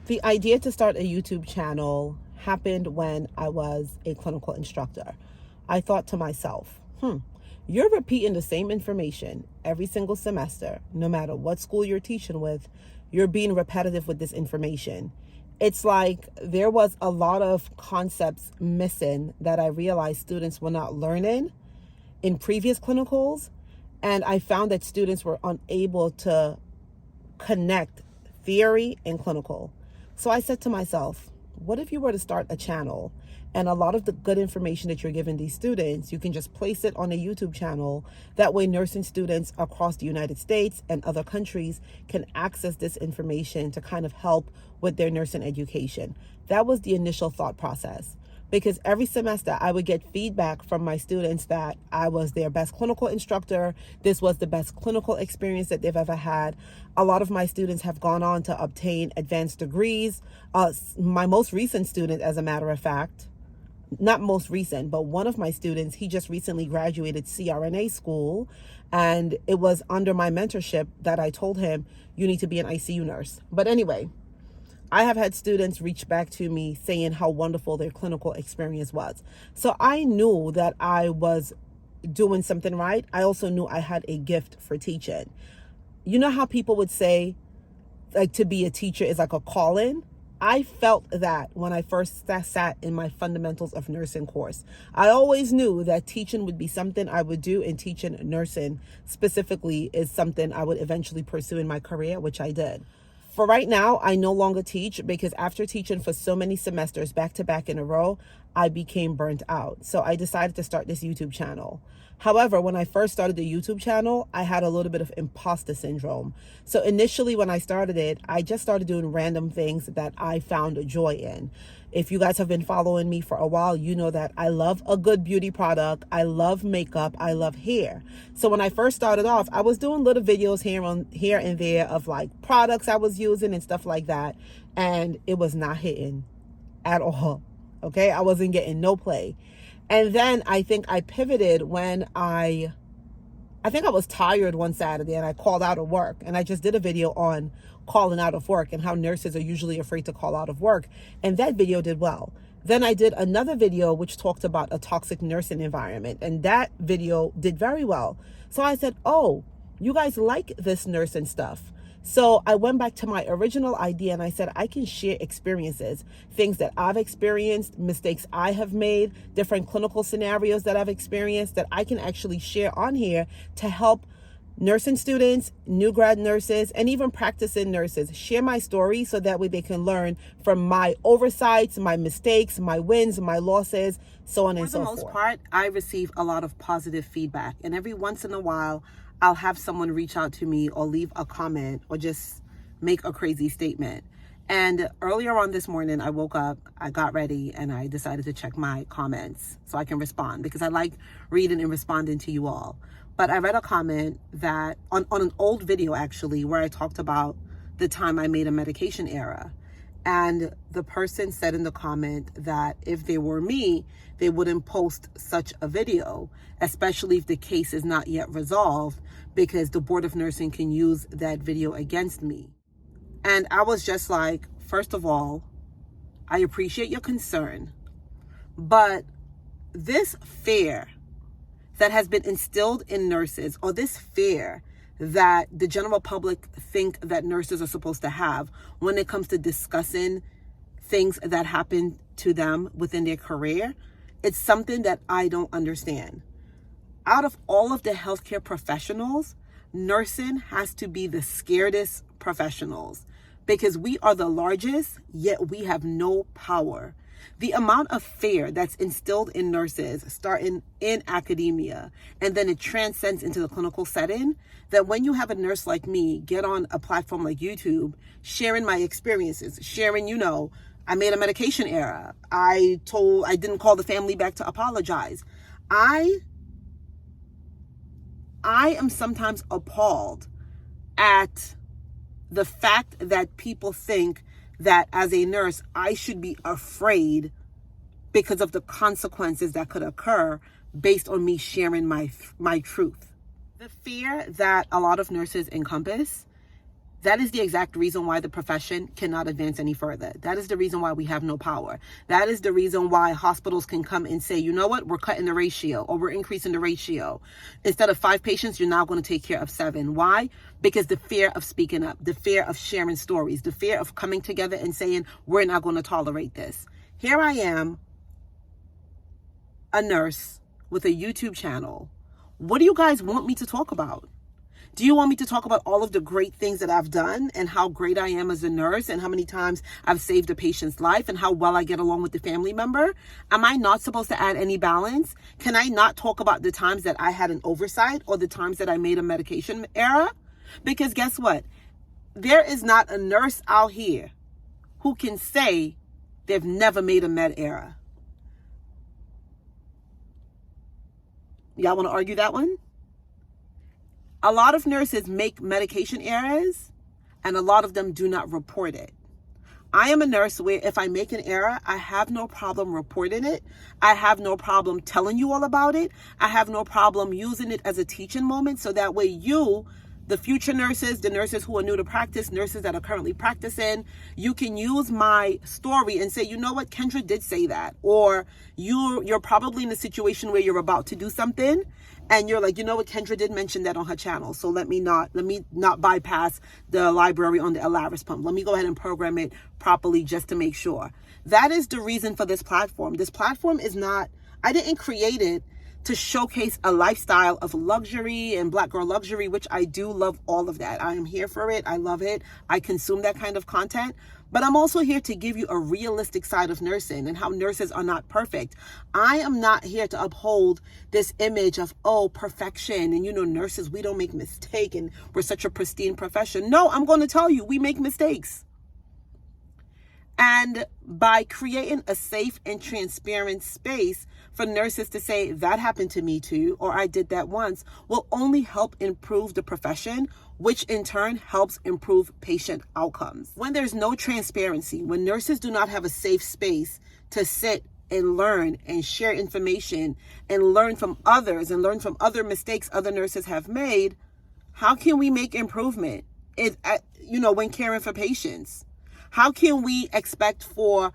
The idea to start a YouTube channel happened when I was a clinical instructor. I thought to myself, you're repeating the same information every single semester, no matter what school you're teaching with, you're being repetitive with this information. It's like there was a lot of concepts missing that I realized students were not learning in previous clinicals. And I found that students were unable to connect theory and clinical. So I said to myself, what if you were to start a channel and a lot of the good information that you're giving these students, you can just place it on a YouTube channel. That way nursing students across the United States and other countries can access this information to kind of help with their nursing education. That was the initial thought process. Because every semester I would get feedback from my students that I was their best clinical instructor. This was the best clinical experience that they've ever had. A lot of my students have gone on to obtain advanced degrees. My most recent student, as a matter of fact, not most recent, but one of my students, he just recently graduated CRNA school, and it was under my mentorship that I told him, you need to be an ICU nurse. But anyway, I have had students reach back to me saying how wonderful their clinical experience was. So I knew that I was doing something right. I also knew I had a gift for teaching. You know how people would say, like, to be a teacher is like a calling? I felt that when I first sat in my fundamentals of nursing course. I always knew that teaching would be something I would do, and teaching nursing specifically is something I would eventually pursue in my career, which I did. For right now, I no longer teach because after teaching for so many semesters back to back in a row, I became burnt out. So I decided to start this YouTube channel. However, when I first started the YouTube channel, I had a little bit of imposter syndrome. So initially when I started it, I just started doing random things that I found joy in. If you guys have been following me for a while, you know that I love a good beauty product. I love makeup. I love hair. So when I first started off, I was doing little videos here and there of like products I was using and stuff like that. And it was not hitting at all. Okay. I wasn't getting no play. And then I think I pivoted when I think I was tired one Saturday and I called out of work, and I just did a video on calling out of work and how nurses are usually afraid to call out of work. And that video did well. Then I did another video which talked about a toxic nursing environment, and that video did very well. So I said, oh, you guys like this nursing stuff. So I went back to my original idea and I said, I can share experiences, things that I've experienced, mistakes I have made, different clinical scenarios that I've experienced that I can actually share on here to help nursing students, new grad nurses, and even practicing nurses share my story so that way they can learn from my oversights, my mistakes, my wins, my losses, so on and so forth. For the most part, I receive a lot of positive feedback, and every once in a while, I'll have someone reach out to me or leave a comment or just make a crazy statement. And earlier on this morning, I woke up, I got ready, and I decided to check my comments so I can respond, because I like reading and responding to you all. But I read a comment that on an old video, actually, where I talked about the time I made a medication error. And the person said in the comment that if they were me, they wouldn't post such a video, especially if the case is not yet resolved, because the Board of Nursing can use that video against me. And I was just like, first of all, I appreciate your concern, but this fear that has been instilled in nurses, or this fear that the general public think that nurses are supposed to have when it comes to discussing things that happen to them within their career, it's something that I don't understand. Out of all of the healthcare professionals, nursing has to be the scaredest professionals, because we are the largest, yet we have no power. The amount of fear that's instilled in nurses, starting in academia, and then it transcends into the clinical setting, that when you have a nurse like me get on a platform like YouTube, sharing my experiences, sharing, I made a medication error, I didn't call the family back to apologize. I am sometimes appalled at the fact that people think that as a nurse, I should be afraid because of the consequences that could occur based on me sharing my truth. The fear that a lot of nurses encompass That is the exact reason why the profession cannot advance any further. That is the reason why we have no power. That is the reason why hospitals can come and say, you know what, we're cutting the ratio, or we're increasing the ratio. Instead of 5 patients, you're now going to take care of 7. Why? Because the fear of speaking up, the fear of sharing stories, the fear of coming together and saying, we're not going to tolerate this. Here I am, a nurse with a YouTube channel. What do you guys want me to talk about? Do you want me to talk about all of the great things that I've done and how great I am as a nurse and how many times I've saved a patient's life and how well I get along with the family member? Am I not supposed to add any balance? Can I not talk about the times that I had an oversight or the times that I made a medication error? Because guess what? There is not a nurse out here who can say they've never made a med error. Y'all want to argue that one? A lot of nurses make medication errors, and a lot of them do not report it. I am a nurse where if I make an error, I have no problem reporting it. I have no problem telling you all about it. I have no problem using it as a teaching moment so that way you, the future nurses, the nurses who are new to practice, nurses that are currently practicing, you can use my story and say, you know what, Kendra did say that. Or you're probably in a situation where you're about to do something and you're like, you know what, Kendra did mention that on her channel. So let me not bypass the library on the Alaris pump. Let me go ahead and program it properly just to make sure. That is the reason for this platform. This platform is not, I didn't create it to showcase a lifestyle of luxury and Black girl luxury, which I do love all of that. I am here for it. I love it. I consume that kind of content. But I'm also here to give you a realistic side of nursing and how nurses are not perfect. I am not here to uphold this image of, oh, perfection. And, nurses, we don't make mistakes and we're such a pristine profession. No, I'm going to tell you, we make mistakes. And by creating a safe and transparent space for nurses to say, that happened to me too, or I did that once, will only help improve the profession, which in turn helps improve patient outcomes. When there's no transparency, when nurses do not have a safe space to sit and learn and share information and learn from others and learn from other mistakes other nurses have made, how can we make improvement when caring for patients? How can we expect for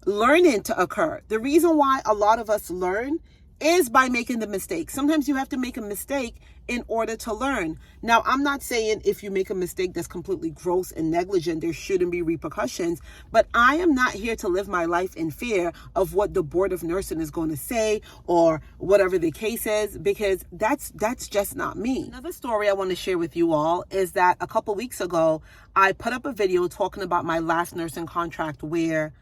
learning to occur? The reason why a lot of us learn is by making the mistake. Sometimes you have to make a mistake in order to learn. Now, I'm not saying if you make a mistake that's completely gross and negligent, there shouldn't be repercussions, but I am not here to live my life in fear of what the board of nursing is going to say or whatever the case is, because that's just not me. Another story I want to share with you all is that a couple weeks ago, I put up a video talking about my last nursing contract where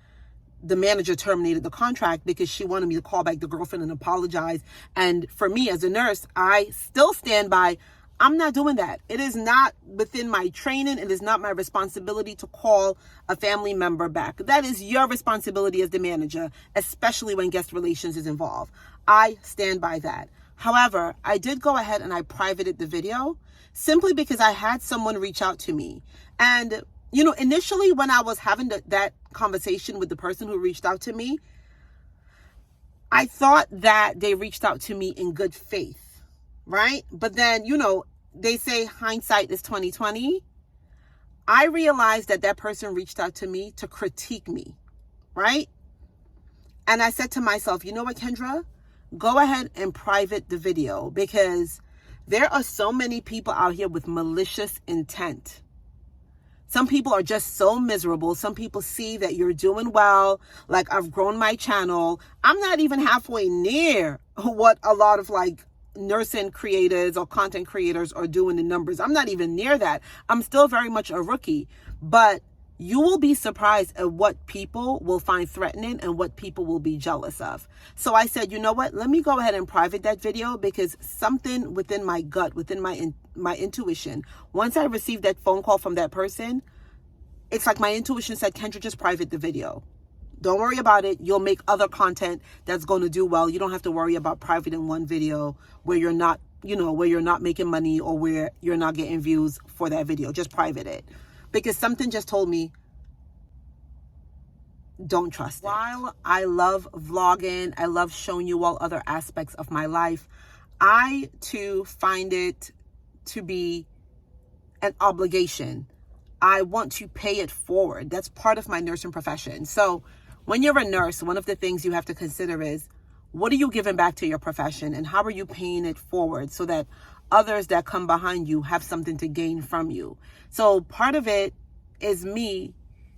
the manager terminated the contract because she wanted me to call back the girlfriend and apologize. And for me as a nurse, I still stand by, I'm not doing that. It is not within my training. It is not my responsibility to call a family member back. That is your responsibility as the manager, especially when guest relations is involved. I stand by that. However, I did go ahead and I privated the video simply because I had someone reach out to me. And initially when I was having that conversation with the person who reached out to me, I thought that they reached out to me in good faith, right? But then, they say hindsight is 20/20. I realized that person reached out to me to critique me, right? And I said to myself, you know what, Kendra? Go ahead and private the video because there are so many people out here with malicious intent. Some people are just so miserable. Some people see that you're doing well. Like, I've grown my channel. I'm not even halfway near what a lot of nursing creators or content creators are doing in numbers. I'm not even near that. I'm still very much a rookie. But you will be surprised at what people will find threatening and what people will be jealous of. So I said, you know what? Let me go ahead and private that video because something within my gut, within my intuition, once I received that phone call from that person, it's like my intuition said, Kendra, just private the video. Don't worry about it. You'll make other content that's going to do well. You don't have to worry about privating one video where you're not, where you're not making money or where you're not getting views for that video. Just private it. Because something just told me, don't trust it. While I love vlogging, I love showing you all other aspects of my life, I too find it to be an obligation. I want to pay it forward. That's part of my nursing profession. So when you're a nurse, one of the things you have to consider is, what are you giving back to your profession and how are you paying it forward so that others that come behind you have something to gain from you? So part of it is me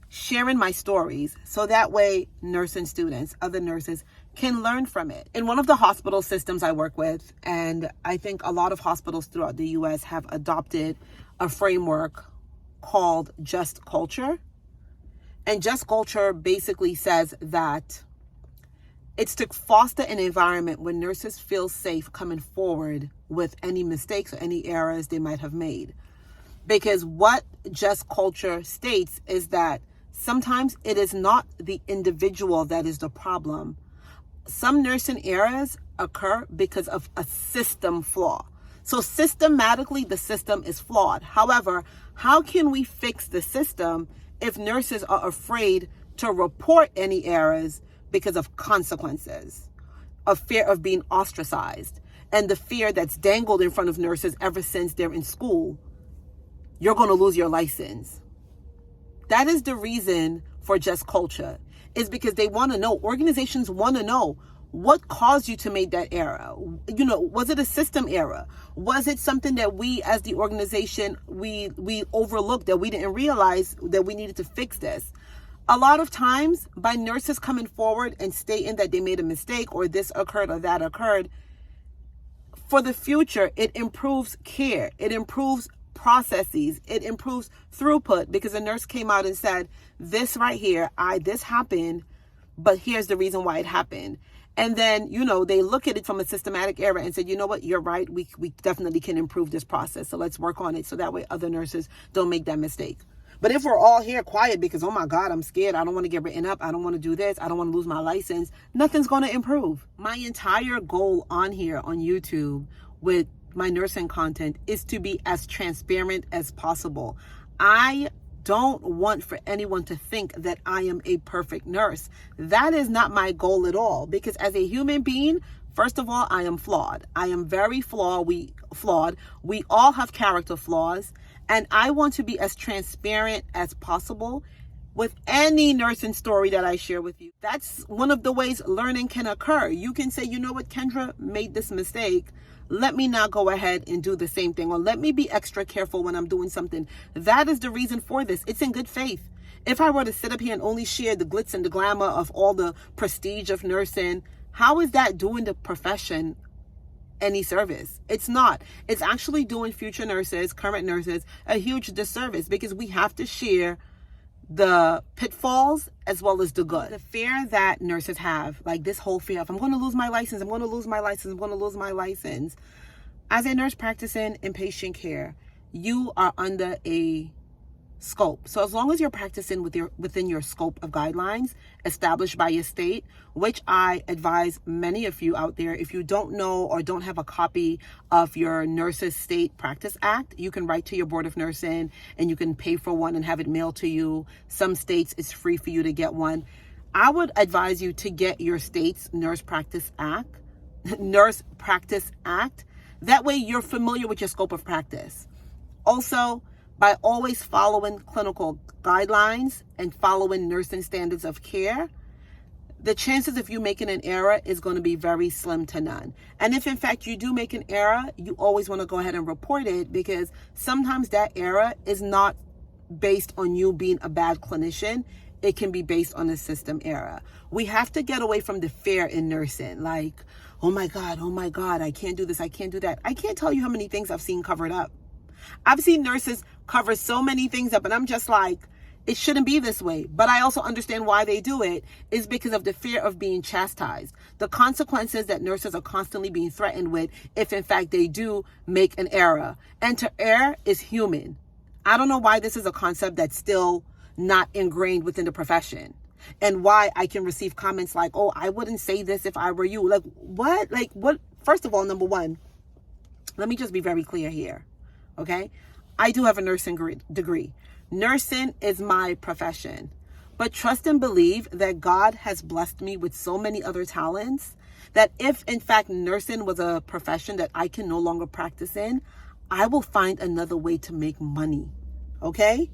sharing my stories so that way nursing students, other nurses can learn from it. In one of the hospital systems I work with, and I think a lot of hospitals throughout the US have adopted a framework called Just Culture. And Just Culture basically says that it's to foster an environment where nurses feel safe coming forward with any mistakes or any errors they might have made. Because what Just Culture states is that sometimes it is not the individual that is the problem. Some nursing errors occur because of a system flaw. So systematically, the system is flawed. However, how can we fix the system if nurses are afraid to report any errors because of consequences, of fear of being ostracized, and the fear that's dangled in front of nurses ever since they're in school? You're going to lose your license. That is the reason for Just Culture, is because they want to know, organizations want to know, what caused you to make that error? Was it a system error? Was it something that we as the organization, we overlooked, that we didn't realize that we needed to fix this? A lot of times by nurses coming forward and stating that they made a mistake or this occurred or that occurred, for the future, it improves care. It improves processes. It improves throughput because a nurse came out and said, this right here, this happened, but here's the reason why it happened. And then, they look at it from a systematic error and said, you know what, you're right. We definitely can improve this process. So let's work on it so that way other nurses don't make that mistake. But if we're all here quiet because, oh my God, I'm scared, I don't want to get written up, I don't want to do this, I don't want to lose my license, nothing's going to improve. My entire goal on here on YouTube with my nursing content is to be as transparent as possible. I don't want for anyone to think that I am a perfect nurse. That is not my goal at all, because as a human being, first of all, I am flawed. I am very flawed. We all have character flaws, and I want to be as transparent as possible with any nursing story that I share with you. That's one of the ways learning can occur. You can say, you know what, Kendra made this mistake. Let me not go ahead and do the same thing, or let me be extra careful when I'm doing something. That is the reason for this. It's in good faith. If I were to sit up here and only share the glitz and the glamour of all the prestige of nursing, how is that doing the profession any service? It's not. It's actually doing future nurses, current nurses, a huge disservice, because we have to share the pitfalls as well as the good. The fear that nurses have, like this whole fear of, I'm going to lose my license, I'm going to lose my license, I'm going to lose my license. As a nurse practicing inpatient care, you are under a scope. So as long as you're practicing within your scope of guidelines established by your state, which I advise many of you out there, if you don't know or don't have a copy of your Nurses State Practice Act, you can write to your Board of Nursing and you can pay for one and have it mailed to you. Some states it's free for you to get one. I would advise you to get your state's Nurse Practice Act. That way you're familiar with your scope of practice. Also, by always following clinical guidelines and following nursing standards of care, the chances of you making an error is going to be very slim to none. And if in fact you do make an error, you always want to go ahead and report it, because sometimes that error is not based on you being a bad clinician. It can be based on a system error. We have to get away from the fear in nursing, like, oh my God, I can't do this, I can't do that. I can't tell you how many things I've seen covered up. I've seen nurses cover so many things up, and I'm just like, it shouldn't be this way. But I also understand why they do it is because of the fear of being chastised. The consequences that nurses are constantly being threatened with if in fact they do make an error. And to err is human. I don't know why this is a concept that's still not ingrained within the profession. And why I can receive comments like, oh, I wouldn't say this if I were you. Like, what? Like, what? First of all, number one, let me just be very clear here. Okay, I do have a nursing degree. Nursing is my profession. But trust and believe that God has blessed me with so many other talents that if in fact nursing was a profession that I can no longer practice in, I will find another way to make money. Okay,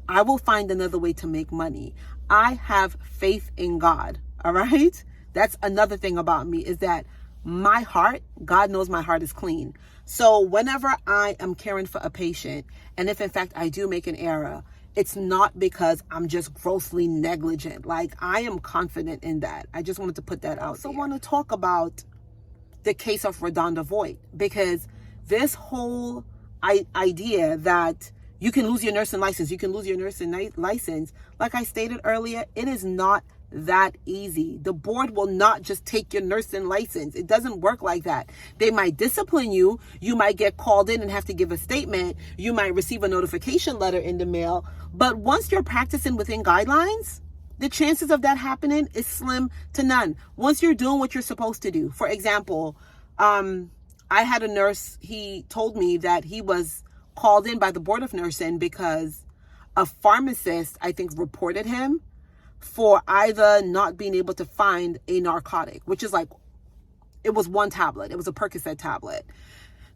I will find another way to make money. I have faith in God. All right. That's another thing about me, is that my heart, God knows my heart is clean. So whenever I am caring for a patient, and if in fact I do make an error, it's not because I'm just grossly negligent. Like, I am confident in that. I just wanted to put that out. I also want to talk about the case of Redonda Voigt, because this whole idea that you can lose your nursing license, like I stated earlier, it is not that easy. The board will not just take your nursing license. It doesn't work like that. They might discipline you. You might get called in and have to give a statement. You might receive a notification letter in the mail. But once you're practicing within guidelines, the chances of that happening is slim to none. Once you're doing what you're supposed to do. For example, I had a nurse, he told me that he was called in by the Board of Nursing because a pharmacist, I think, reported him for either not being able to find a narcotic, which is like, it was one tablet. It was a Percocet tablet.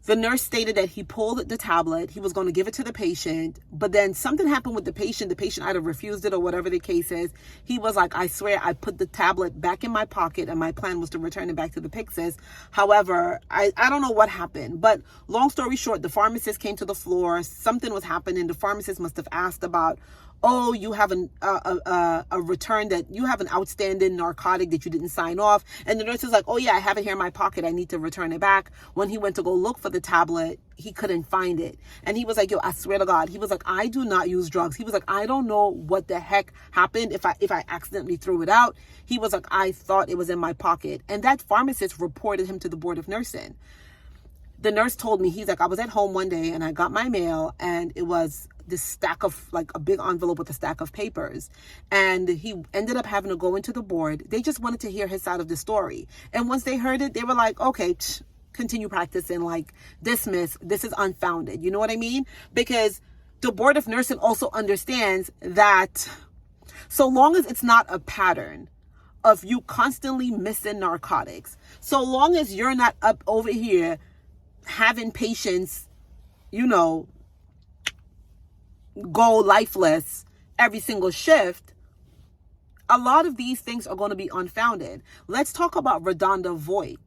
The nurse stated that he pulled the tablet. He was going to give it to the patient, but then something happened with the patient. The patient either refused it or whatever the case is. He was like, I swear I put the tablet back in my pocket and my plan was to return it back to the Pyxis. However, I don't know what happened, but long story short, the pharmacist came to the floor. Something was happening. The pharmacist must have asked about, oh, you have a return, that you have an outstanding narcotic that you didn't sign off. And the nurse is like, oh yeah, I have it here in my pocket. I need to return it back. When he went to go look for the tablet, he couldn't find it. And he was like, yo, I swear to God. He was like, I do not use drugs. He was like, I don't know what the heck happened if I accidentally threw it out. He was like, I thought it was in my pocket. And that pharmacist reported him to the Board of Nursing. The nurse told me, he's like, I was at home one day and I got my mail and it was this stack of, like, a big envelope with a stack of papers. And he ended up having to go into the board. They just wanted to hear his side of the story. And once they heard it, they were like, okay, continue practicing, like, dismiss. This is unfounded. You know what I mean? Because the Board of Nursing also understands that so long as it's not a pattern of you constantly missing narcotics, so long as you're not up over here having patients, you know, go lifeless every single shift, a lot of these things are going to be unfounded. Let's talk about Redonda Voigt.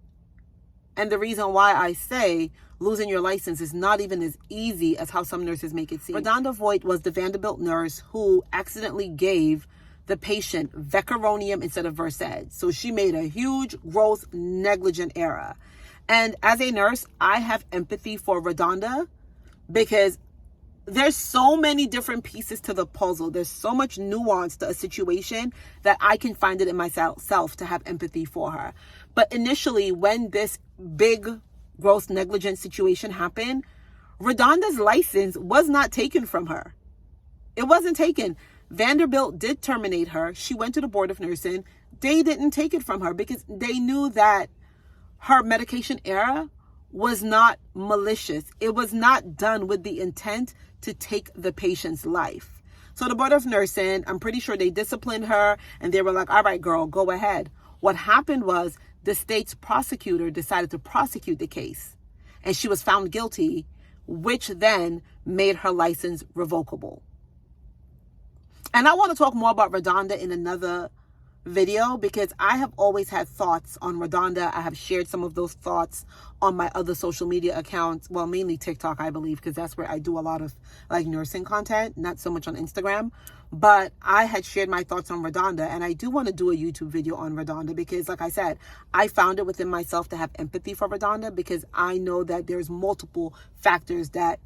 And the reason why I say losing your license is not even as easy as how some nurses make it seem. Redonda Voigt was the Vanderbilt nurse who accidentally gave the patient Vecuronium instead of Versed. So she made a huge, gross, negligent error. And as a nurse, I have empathy for Redonda because there's so many different pieces to the puzzle. There's so much nuance to a situation that I can find it in myself to have empathy for her. But initially, when this big, gross, negligent situation happened, Redonda's license was not taken from her. It wasn't taken. Vanderbilt did terminate her. She went to the Board of Nursing. They didn't take it from her because they knew that her medication error was not malicious. It was not done with the intent to take the patient's life. So the Board of Nursing, I'm pretty sure they disciplined her and they were like, all right, girl, go ahead. What happened was the state's prosecutor decided to prosecute the case and she was found guilty, which then made her license revocable. And I want to talk more about Redonda in another video because I have always had thoughts on Redonda. I have shared some of those thoughts on my other social media accounts, well, mainly TikTok, I believe, because that's where I do a lot of like nursing content, not so much on Instagram. But I had shared my thoughts on Redonda, and I do want to do a YouTube video on Redonda because, like I said, I found it within myself to have empathy for Redonda because I know that there's multiple factors that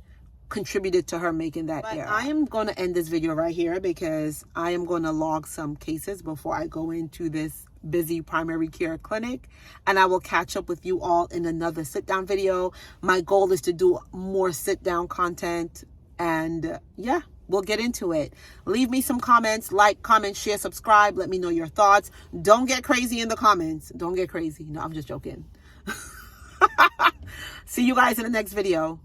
contributed to her making that error. I am going to end this video right here because I am going to log some cases before I go into this busy primary care clinic, and I will catch up with you all in another sit down video. My goal is to do more sit down content, and yeah, we'll get into it. Leave me some comments, like, comment, share, subscribe. Let me know your thoughts. Don't get crazy in the comments. Don't get crazy. No, I'm just joking. See you guys in the next video.